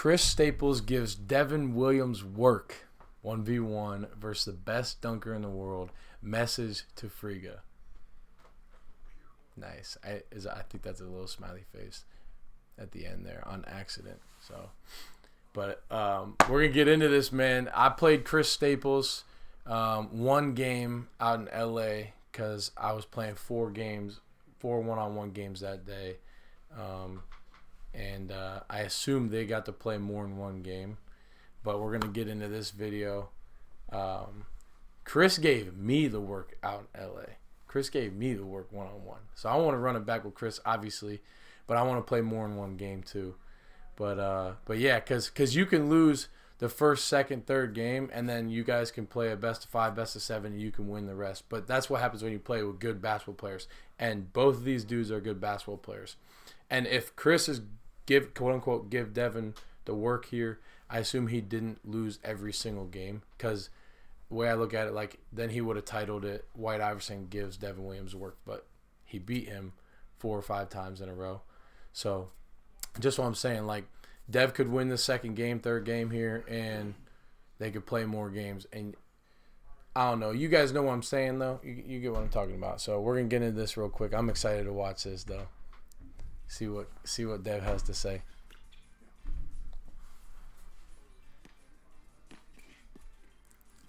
Chris Staples gives Devin Williams work 1v1 versus the best dunker in the world. Message to Friga. Nice. I think that's a little smiley face at the end there on accident. So, but we're gonna get into this, man. I played Chris Staples one game out in LA because I was playing four one-on-one games that day. And I assume they got to play more than one game, but we're gonna get into this video. Chris gave me the work out in LA. Chris gave me the work one-on-one, so I want to run it back with Chris, obviously, but I want to play more than one game too. But yeah, because you can lose the first, second, third game, and then you guys can play a best of 5, best of 7, and you can win the rest. But that's what happens when you play with good basketball players, and both of these dudes are good basketball players. And if Chris is quote unquote give Devin the work here, I assume he didn't lose every single game, because the way I look at it, like, then he would have titled it White Iverson gives Devin Williams work, but he beat him 4 or 5 times in a row. So just what I'm saying, like, Dev could win the second game, third game here, and they could play more games. And I don't know, you guys know what I'm saying though. You get what I'm talking about. So we're gonna get into this real quick. I'm excited to watch this though. See what Dev has to say.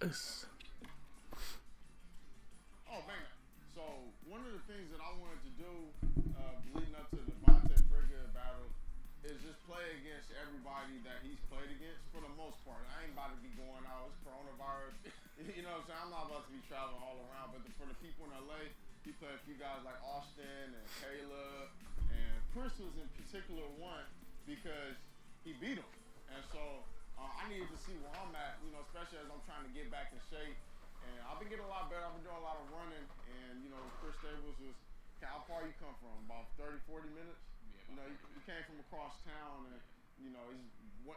Oh man! So one of the things that I wanted to do, leading up to the DFriga battle, is just play against everybody that he's played against for the most part. I ain't about to be going out. It's coronavirus. You know what I'm saying? I'm not about to be traveling all around. But for the people in LA, he played a few guys like Austin and Caleb, and Chris was in particular one because he beat him. And so I needed to see where I'm at, you know, especially as I'm trying to get back in shape. And I've been getting a lot better. I've been doing a lot of running. And, you know, Chris Staples was, how far you come from? About 30, 40 minutes? Yeah, you know, he came from across town, and, you know,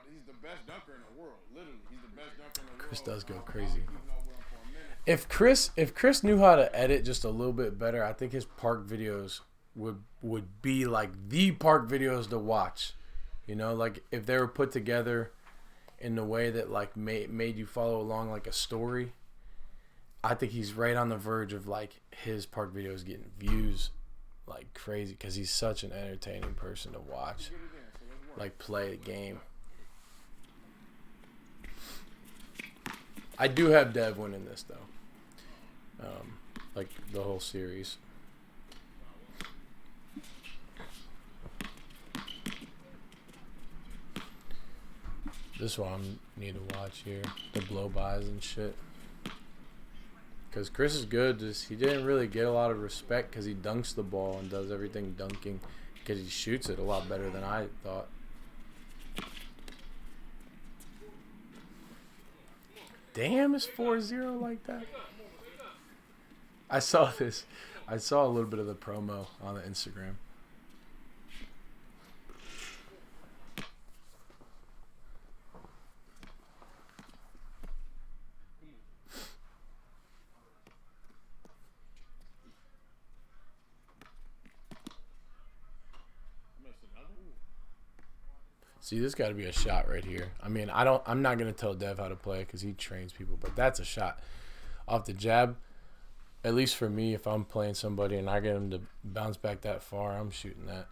he's the best dunker in the world. Literally, he's the best dunker in the world. Chris does go crazy. If Chris knew how to edit just a little bit better, I think his park videos would be like the park videos to watch. You know, like if they were put together in the way that like made you follow along like a story. I think he's right on the verge of like his park videos getting views like crazy, because he's such an entertaining person to watch, like play the game. I do have Dev winning this though, like the whole series. This one I need to watch here, the blow-bys and shit. Because Chris is good, just he didn't really get a lot of respect because he dunks the ball and does everything dunking, because he shoots it a lot better than I thought. Damn, it's 4-0 like that. I saw this. I saw a little bit of the promo on the Instagram. See, this got to be a shot right here. I mean, I'm not gonna tell Dev how to play because he trains people, but that's a shot off the jab. At least for me, if I'm playing somebody and I get him to bounce back that far, I'm shooting that.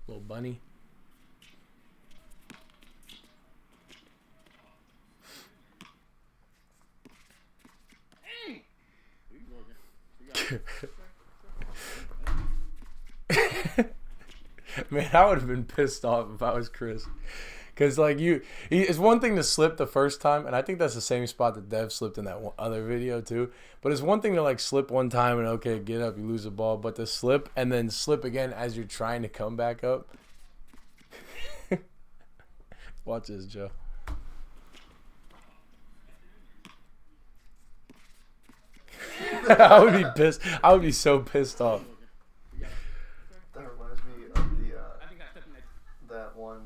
Little bunny. Man, I would have been pissed off if I was Chris. Because, like, it's one thing to slip the first time, and I think that's the same spot that Dev slipped in that other video, too. But it's one thing to, like, slip one time and, okay, get up, you lose the ball. But to slip and then slip again as you're trying to come back up. Watch this, Joe. I would be pissed. I would be so pissed off. That reminds me of that one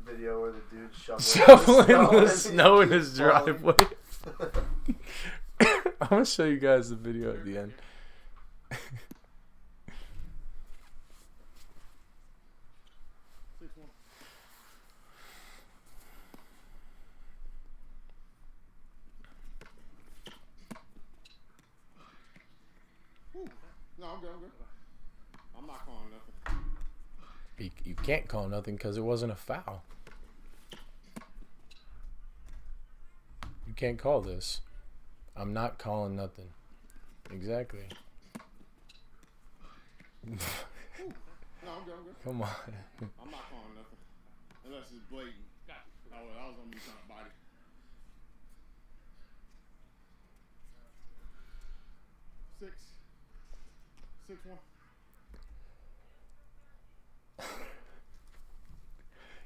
video where the dude shoveling the snow in his driveway. I'm gonna show you guys the video at the end. I'm not calling nothing. You can't call nothing because it wasn't a foul. You can't call this. I'm not calling nothing. Exactly. No, I'm good. Come on. I'm not calling nothing. Unless it's blatant. I was gonna be trying to body. Six one.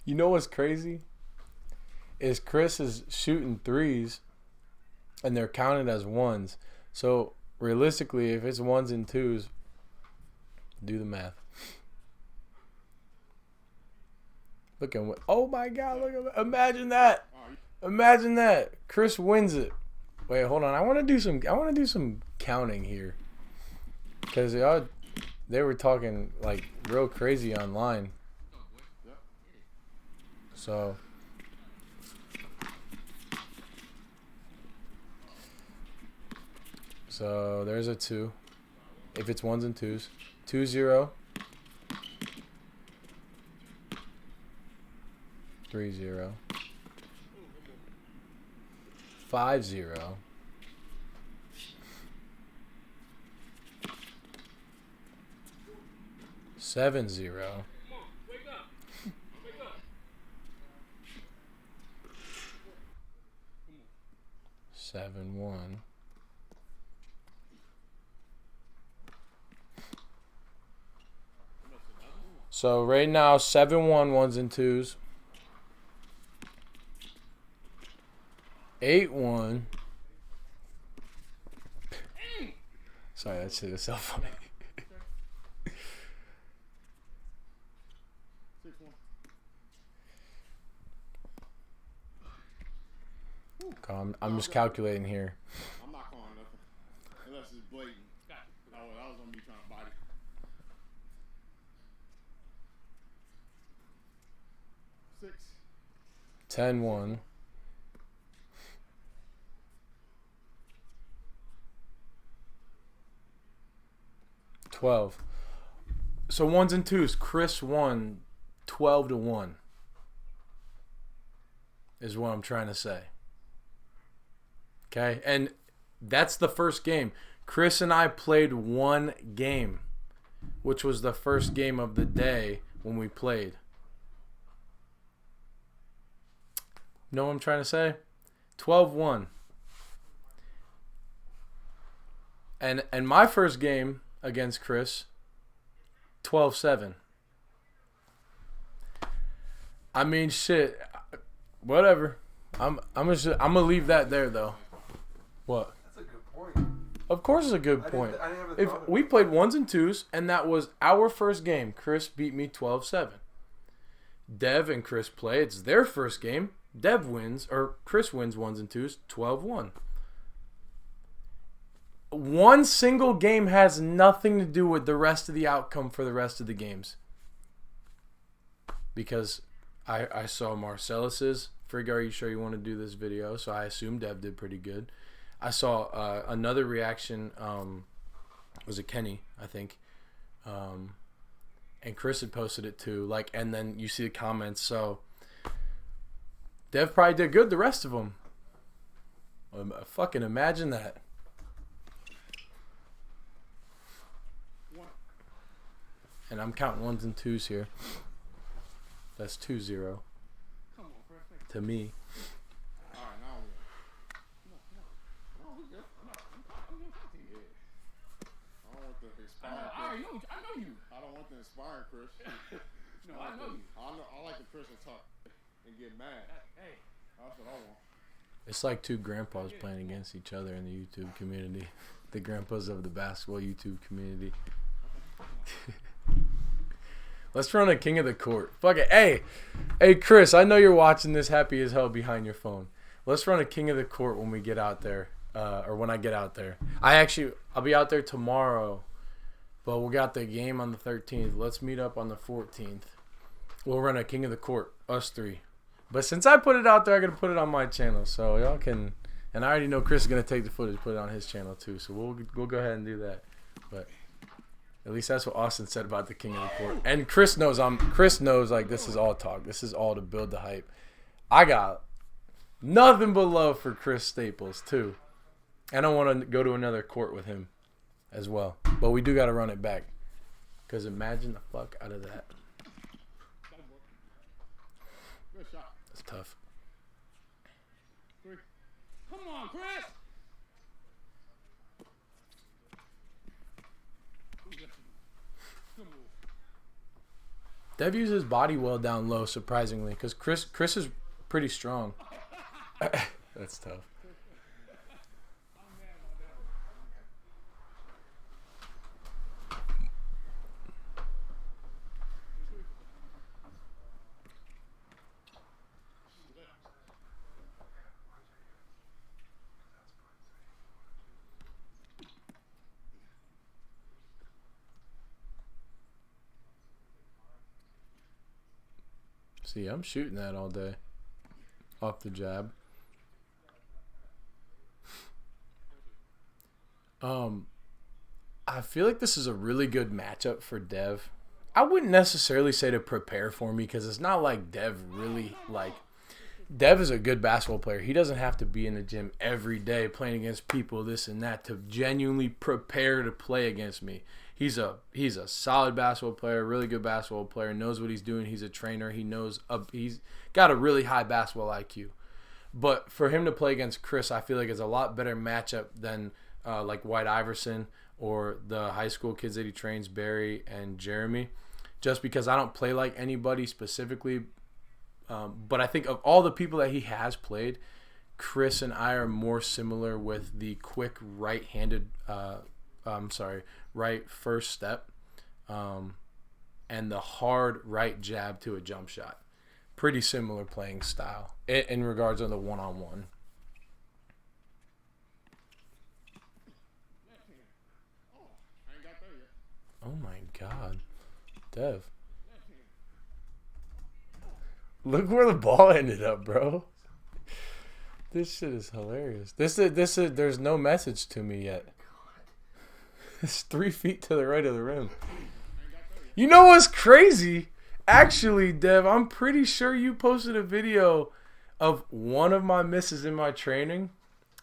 You know what's crazy? Is Chris is shooting threes and they're counted as ones. So realistically, if it's ones and twos, do the math. Look at what. Oh my God! Look at. Imagine that. Imagine that. Chris wins it. Wait, hold on. I want to do some counting here, because they were talking like real crazy online. So there's a 2. If it's ones and twos, 2-0. 3-0. 5-0. 7-0. 7-1. So right now 7-1 ones and twos. 8-1. Sorry, that shit is so funny. 6-1. I'm just calculating here. I'm not calling nothing. Unless it's blatant. I was gonna be trying to body. 10-1. 12. So ones and twos. Chris won 12-1. Is what I'm trying to say. Okay, and that's the first game. Chris and I played one game, which was the first game of the day when we played. Know what I'm trying to say? 12-1. And my first game against Chris, 12-7. I mean, shit. Whatever. I'm gonna leave that there though. What? That's a good point. Of course, it's a good point. I didn't have If we played ones and twos, and that was our first game, Chris beat me 12-7. Dev and Chris play. It's their first game. Dev wins, or Chris wins ones and twos, 12-1. One single game has nothing to do with the rest of the outcome for the rest of the games. Because I saw Marcellus's. Friga, are you sure you want to do this video? So I assume Dev did pretty good. I saw another reaction. Was it Kenny? I think. And Chris had posted it too. Like, and then you see the comments. So Dev probably did good. The rest of them. Fucking imagine that. And I'm counting ones and twos here. That's 2-0. To me. Alright, now no, we good. I don't want the inspiring Chris. I know you. I don't want the inspiring Chris. No, I know you. I like the Chris to talk and get mad. Hey. That's what I want. It's like two grandpas playing against each other in the YouTube community. The grandpas of the basketball YouTube community. Let's run a King of the Court. Fuck it. Hey, Chris, I know you're watching this happy as hell behind your phone. Let's run a King of the Court when we get out there, or when I get out there. I'll be out there tomorrow, but we got the game on the 13th. Let's meet up on the 14th. We'll run a King of the Court, us three. But since I put it out there, I got to put it on my channel, so y'all can. And I already know Chris is gonna take the footage, put it on his channel too. So we'll go ahead and do that. But At least that's what Austin said about the king of the court. And Chris knows like this is all talk. This is all to build the hype. I got nothing but love for Chris Staples too. And I want to go to another court with him as well. But we do got to run it back. Because imagine the fuck out of that. Good shot. That's tough. Come on, Chris. Dev uses his body well down low, surprisingly, because Chris is pretty strong. That's tough. See, I'm shooting that all day. Off the jab. I feel like this is a really good matchup for Dev. I wouldn't necessarily say to prepare for me because it's not like Dev really like. Dev is a good basketball player. He doesn't have to be in the gym every day playing against people, this and that, to genuinely prepare to play against me. He's a solid basketball player, really good basketball player, knows what he's doing. He's a trainer. He's got a really high basketball IQ. But for him to play against Chris, I feel like it's a lot better matchup than like White Iverson or the high school kids that he trains, Barry and Jeremy, just because I don't play like anybody specifically. But I think of all the people that he has played, Chris and I are more similar with the quick right-handed right first step and the hard right jab to a jump shot. Pretty similar playing style in regards to the one-on-one. Oh my God. Dev. Look where the ball ended up, bro. This shit is hilarious. There's no message to me yet. It's 3 feet to the right of the rim. You know what's crazy? Actually, Dev, I'm pretty sure you posted a video of one of my misses in my training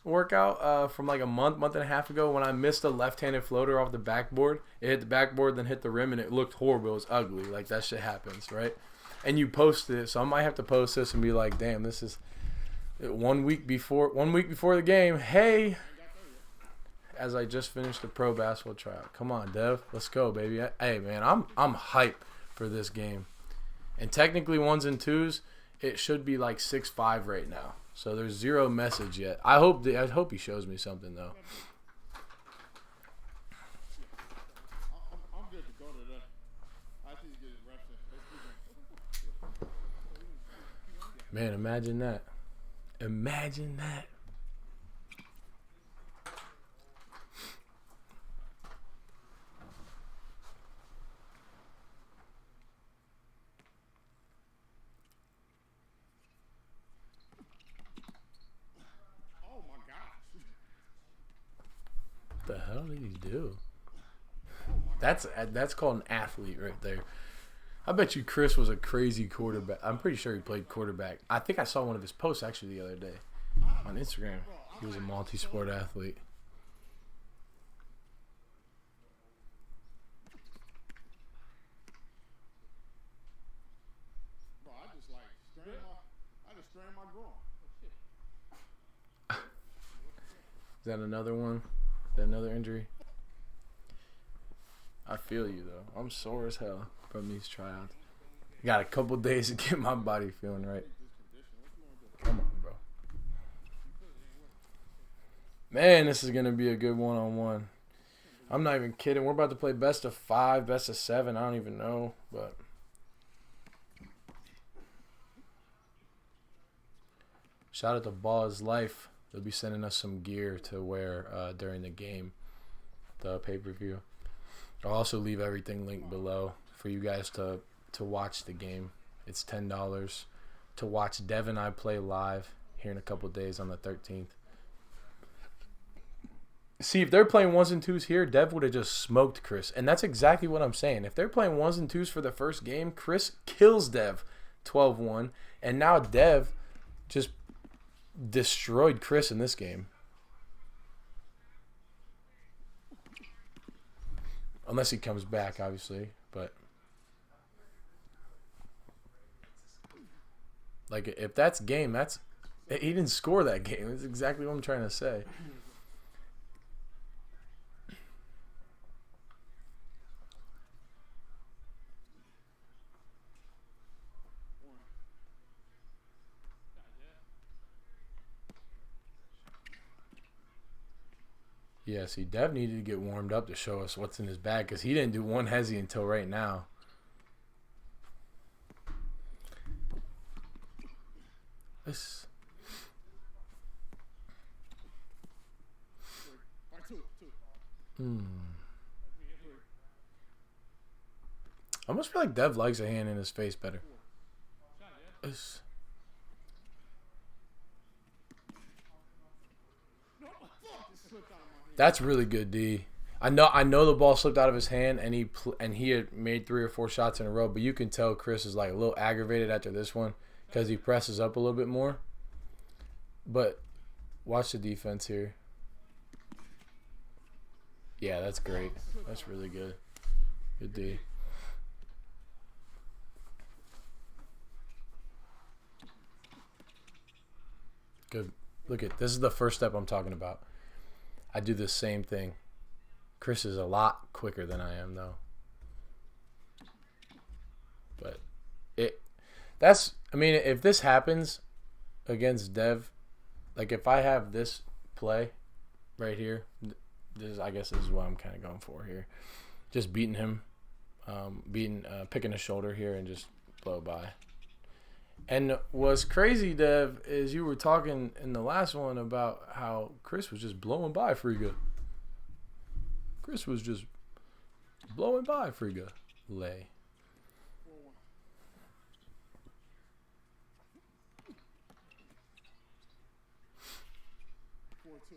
workout from like a month and a half ago when I missed a left-handed floater off the backboard. It hit the backboard, then hit the rim, and it looked horrible. It was ugly. Like, that shit happens, right? And you posted it, so I might have to post this and be like, damn, this is 1 week before the game. Hey, as I just finished the pro basketball tryout. Come on, Dev. Let's go, baby. Hey, man, I'm hyped for this game. And technically, 1s and 2s, it should be like 6-5 right now. So there's zero message yet. I hope he shows me something, though. I'm good to go to that. I think he's getting reps. Man, imagine that. Imagine that. Oh my gosh. What the hell did he do? That's called an athlete right there. I bet you Chris was a crazy quarterback. I'm pretty sure he played quarterback. I think I saw one of his posts actually the other day on Instagram. He was a multi-sport athlete. Bro, I just strained my groin. Is that another one? Is that another injury? I feel you, though. I'm sore as hell from these tryouts. Got a couple days to get my body feeling right. Come on, bro. Man, this is going to be a good one-on-one. I'm not even kidding. We're about to play best of 5, best of 7. I don't even know, but... Shout out to Ball's Life. They'll be sending us some gear to wear during the game, the pay-per-view. I'll also leave everything linked below for you guys to watch the game. It's $10 to watch Dev and I play live here in a couple days on the 13th. See, if they're playing ones and twos here, Dev would have just smoked Chris. And that's exactly what I'm saying. If they're playing ones and twos for the first game, Chris kills Dev 12-1. And now Dev just destroyed Chris in this game. Unless he comes back, obviously. But like, if that's game, that's... He didn't score that game. That's exactly what I'm trying to say. Yeah, see, Dev needed to get warmed up to show us what's in his bag because he didn't do one hezzy until right now. This. I almost feel like Dev likes a hand in his face better. This. That's really good, D. I know the ball slipped out of his hand, and he had made 3 or 4 shots in a row, but you can tell Chris is like a little aggravated after this one because he presses up a little bit more. But watch the defense here. Yeah, that's great. That's really good. Good D. Good. Look at this is the first step I'm talking about. I do the same thing. Chris is a lot quicker than I am, though. But I mean, if this happens against Dev, like if I have this play right here, I guess this is what I'm kind of going for here. Just beating him, picking his shoulder here and just blow by. And what's crazy, Dev, is you were talking in the last one about how Chris was just blowing by Friga. Chris was just blowing by Friga. Lay.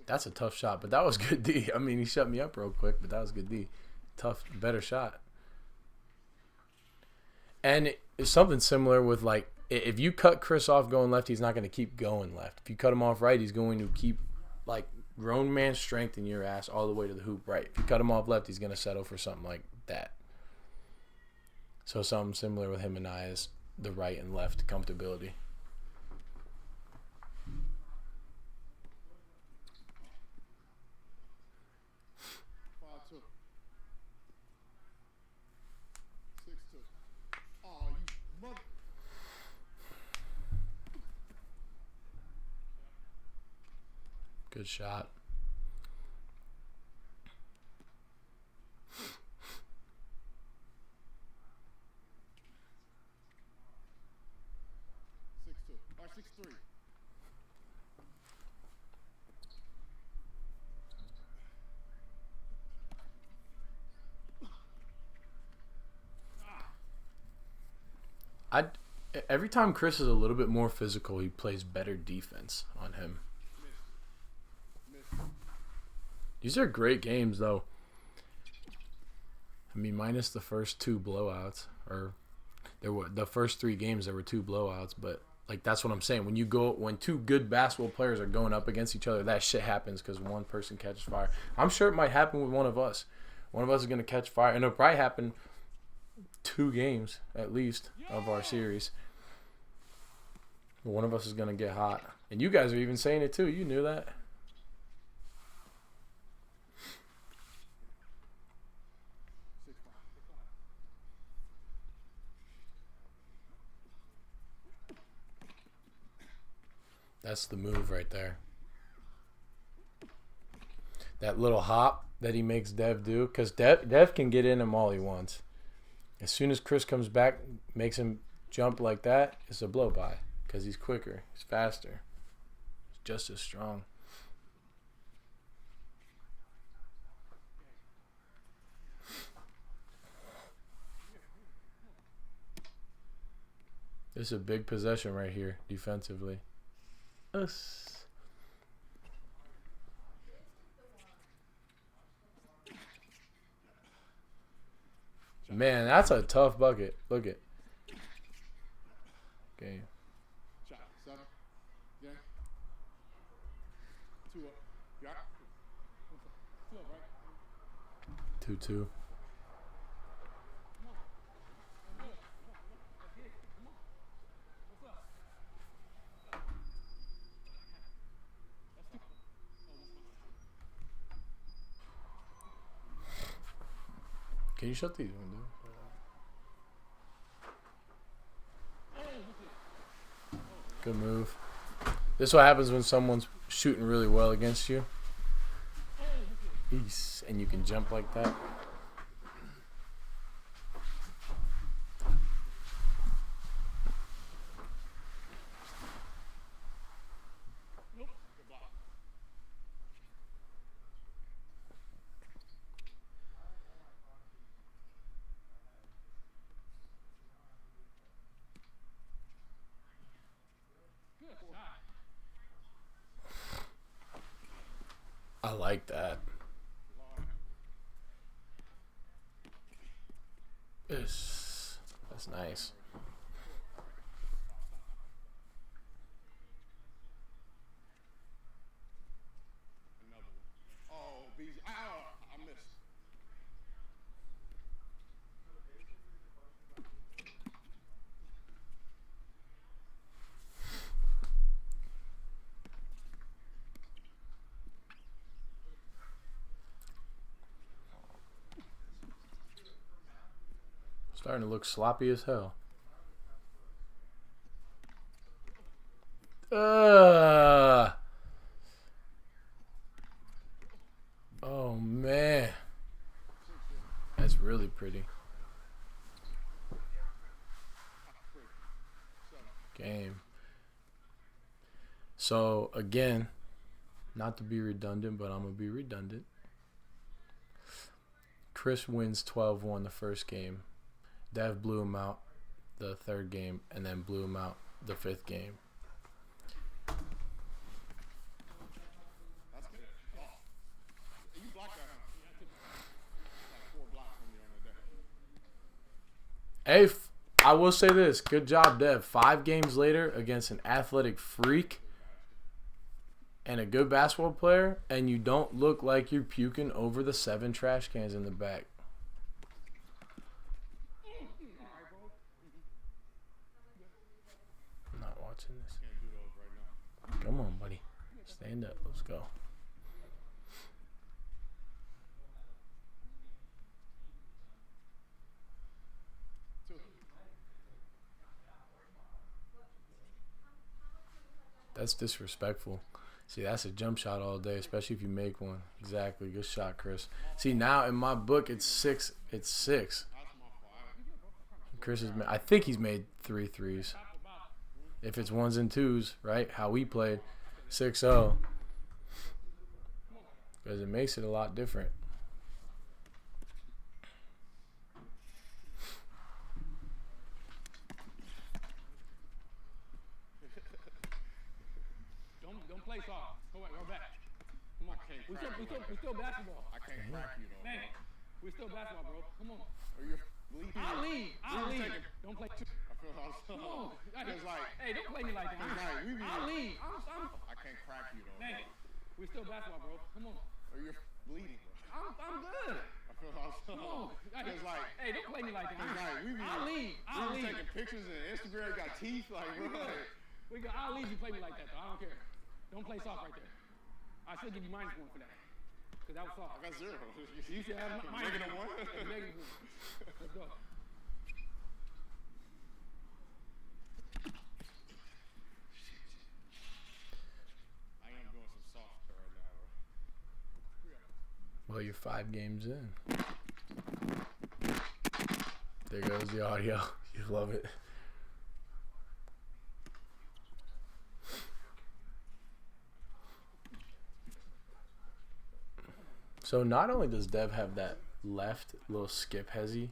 That's a tough shot, but that was good D. I mean, he shut me up real quick, but that was good D. Tough, better shot. And it's something similar with, like, if you cut Chris off going left, he's not going to keep going left. If you cut him off right, he's going to keep, like, grown man strength in your ass all the way to the hoop right. If you cut him off left, he's going to settle for something like that. So something similar with him and I is the right and left comfortability. Good shot. Every time Chris is a little bit more physical, he plays better defense on him. These are great games, though. I mean, minus the first 2 blowouts, or there were the first 3 games there were 2 blowouts, but like that's what I'm saying. When 2 good basketball players are going up against each other, that shit happens because one person catches fire. I'm sure it might happen with one of us. One of us is gonna catch fire, and it'll probably happen 2 games at least of our series. One of us is gonna get hot, and you guys are even saying it too. You knew that. That's the move right there. That little hop that he makes Dev do, because Dev can get in him all he wants. As soon as Chris comes back, makes him jump like that, it's a blow by because he's quicker, he's faster, he's just as strong. This is a big possession right here defensively. Us. Man, that's a tough bucket. Look it. Game. Shot. 7. Yeah. 2 up. Got it. 2 up, right? 2-2. Can you shut these windows? Good move. This is what happens when someone's shooting really well against you. And you can jump like that. I like that. That's nice. Oh, I missed. Starting to look sloppy as hell. Oh man, that's really pretty. Game. So again, not to be redundant, but I'm gonna be redundant. Chris wins 12-1 the first game. Dev blew him out the third game, and then blew him out the fifth game. That's good. Oh. You blocked that, huh? Yeah, I took like 4 blocks from you on the day. Hey, I will say this. Good job, Dev. 5 games later against an athletic freak and a good basketball player, and you don't look like you're puking over the 7 trash cans in the back. I'm not watching this. Can't do those right now. Come on, buddy. Stand up. Let's go. That's disrespectful. See, that's a jump shot all day, especially if you make one. Exactly. Good shot, Chris. See, now in my book, it's 6. It's 6. Chris has I think he's made 3 threes. If it's 1s and 2s, right? How we played 6-0. Because it makes it a lot different. Don't play soft. Go back. Come on. We still basketball. I can't crack you, though. Man, we still basketball, bro. Come on. Or you're bleeding. I'll leave. Don't play. I feel Come on. It's like, Hey, don't play me like that. it's like, I'll leave. I can't crack you, though. Man, we still basketball, bro. Come on. Or you're bleeding, bro. I'm good. I feel Come on. It's like, Hey, don't play me like that. it's like, I'll leave. we be taking pictures and Instagram got teeth, like, bro. I'll leave you play me like that, though. I don't care. Don't play soft right there. I should give you -1 for that. Because that was soft. I got 0. You should have -1. Negative 1? Negative 1. Let's go. I am doing some soft right now, bro. Well, you're 5 games in. There goes the audio. You love it. So not only does Dev have that left little skip hezzy,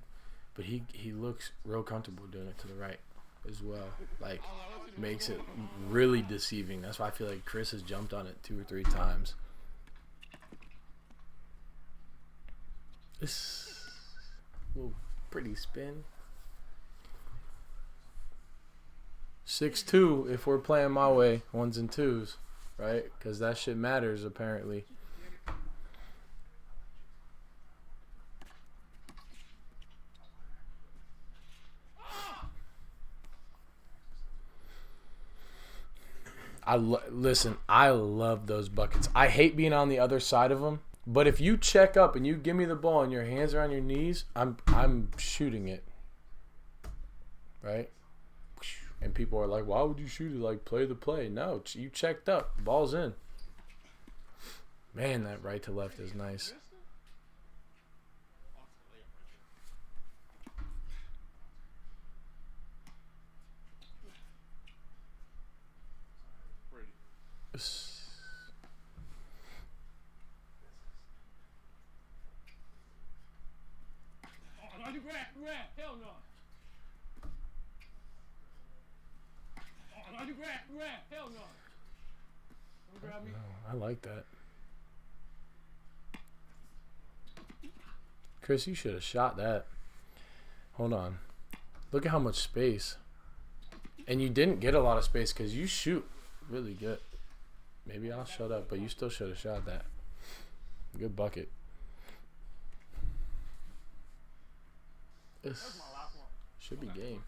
but he looks real comfortable doing it to the right as well. Like, makes it really deceiving. That's why I feel like Chris has jumped on it 2 or 3 times. This little Pretty spin. 6-2 if we're playing my way, 1s and 2s, right? Because that shit matters apparently. Listen, I love those buckets. I hate being on the other side of them, but if you check up and you give me the ball and your hands are on your knees, I'm shooting it. Right? And people are like, why would you shoot it? Like, play the play. No, you checked up. Ball's in. Man, that right to left is nice. Hell no. Hell no. Don't grab me. No, I like that. Chris, you should have shot that. Hold on. Look at how much space. And you didn't get a lot of space because you shoot really good. Maybe I'll shut up, but you still should have shot that. Good bucket. This should be game.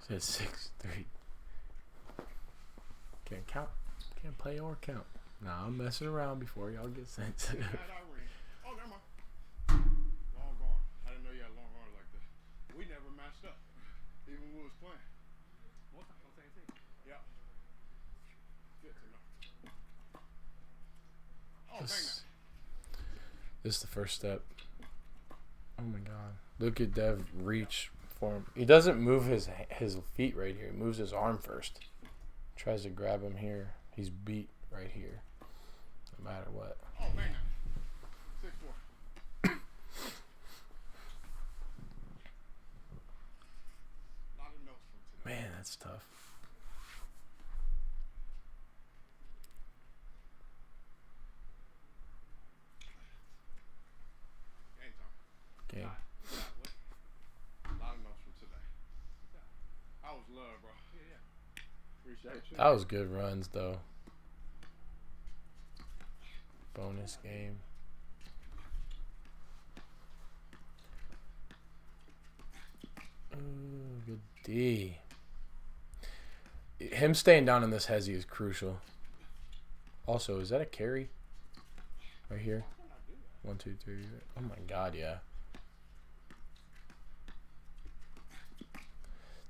Said 6-3. Can't count. Can't play or count. Nah, I'm messing around before y'all get sensitive. Oh, never mind. Long gone. I didn't know you had long arms like that. We never matched up, even when we was playing. Most times on the same team. Yeah. Good to know. Oh, bang that. This is the first step. Oh my God! Look at Dev reach for him. He doesn't move his feet right here. He moves his arm first. Tries to grab him here. He's beat right here. No matter what. Oh, bang that. 6-4. Lot of notes from today. Man, that's tough. Game time. Game. A lot of notes from today. I was love, bro. Yeah. Appreciate you. That was good runs though. Bonus game. Ooh, good D. Him staying down in this hezzy is crucial. Also, is that a carry? Right here. 1, 2, 3. Oh my God, yeah.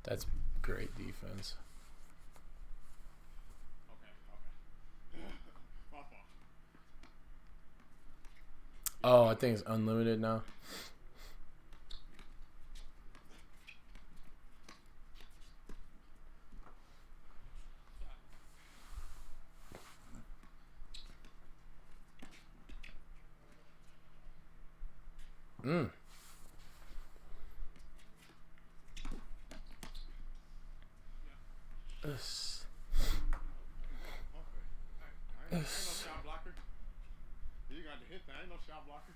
That's great defense. Okay. My fault. Oh, I think it's unlimited now. Yes. Ain't no shot blocker. You got to hit that. Ain't no shot blocker.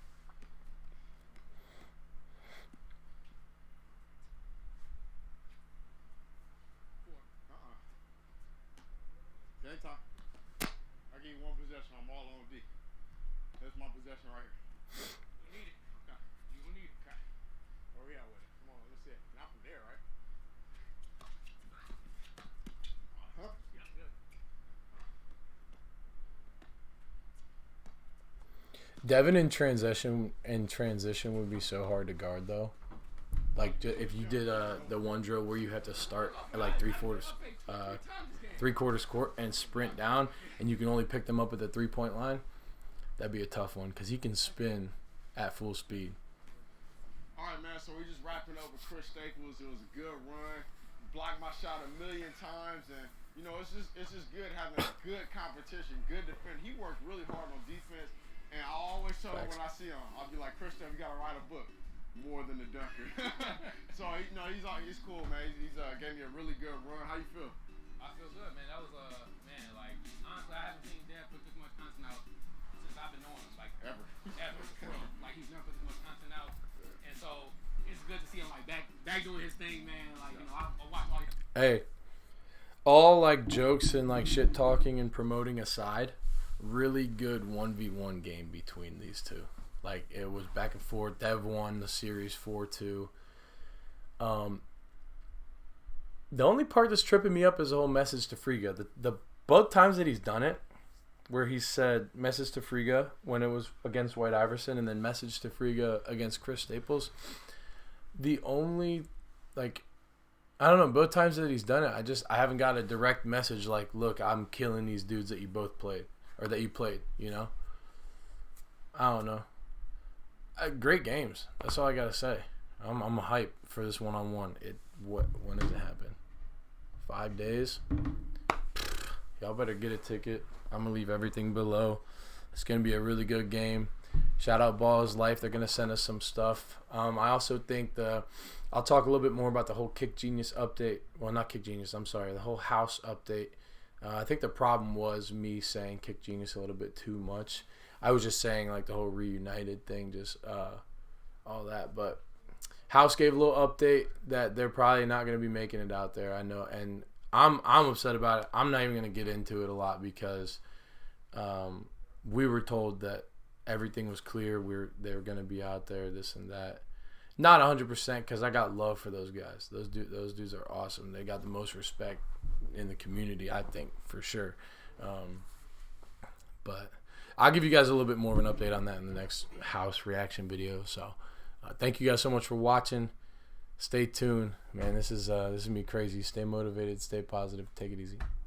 Game time. I give you one possession. I'm all on D. That's my possession right here. You need it. Okay. You will need it. Okay. Where we at with it? Come on, let's see it. Not from there, right? Huh? Yeah, good. Devin in transition would be so hard to guard though. Like if you did the one drill where you have to start at like 3/4 court and sprint down, and you can only pick them up at the 3-point line, that'd be a tough one because he can spin at full speed. All right, man. So we just wrapping up with Chris Staples. It was a good run. Blocked my shot 1,000,000 times, and you know it's just good having a good competition, good defense. He worked really hard on defense, and I always tell him when I see him, I'll be like, Chris, you gotta write a book. more than the dunker. So he's cool, man. He's gave me a really good run. How you feel? I feel good, man. That was man, like honestly, I haven't seen Dev put this much content out since I've been knowing him, like ever, bro. Like he's never put this much content out, and so it's good to see him like back doing his thing, man. Like I watch all. Hey, all like jokes and like shit talking and promoting aside, really good 1v1 game between these two. Like it was back and forth. Dev won the series 4-2. The only part that's tripping me up is the whole message to Friga. The both times that he's done it, where he said message to Friga when it was against White Iverson, and then message to Friga against Chris Staples. The only I don't know, both times that he's done it, I haven't got a direct message like, look, I'm killing these dudes that you both played or that you played. You know, I don't know. Great games. That's all I gotta say. I'm hype for this one-on-one. When does it happen? 5 days. Y'all better get a ticket. I'm gonna leave everything below. It's gonna be a really good game. Shout out Ball's Life. They're gonna send us some stuff. I also think I'll talk a little bit more about the whole Kick Genius update. Well, not Kick Genius. I'm sorry. The whole house update. I think the problem was me saying Kick Genius a little bit too much. I was just saying like the whole reunited thing, just all that. But House gave a little update that they're probably not going to be making it out there. I know, and I'm upset about it. I'm not even going to get into it a lot because we were told that everything was clear. They were going to be out there, this and that. Not 100% because I got love for those guys. Those dudes are awesome. They got the most respect in the community, I think, for sure. But I'll give you guys a little bit more of an update on that in the next house reaction video. So thank you guys so much for watching. Stay tuned, man. This is gonna be crazy. Stay motivated, stay positive, take it easy.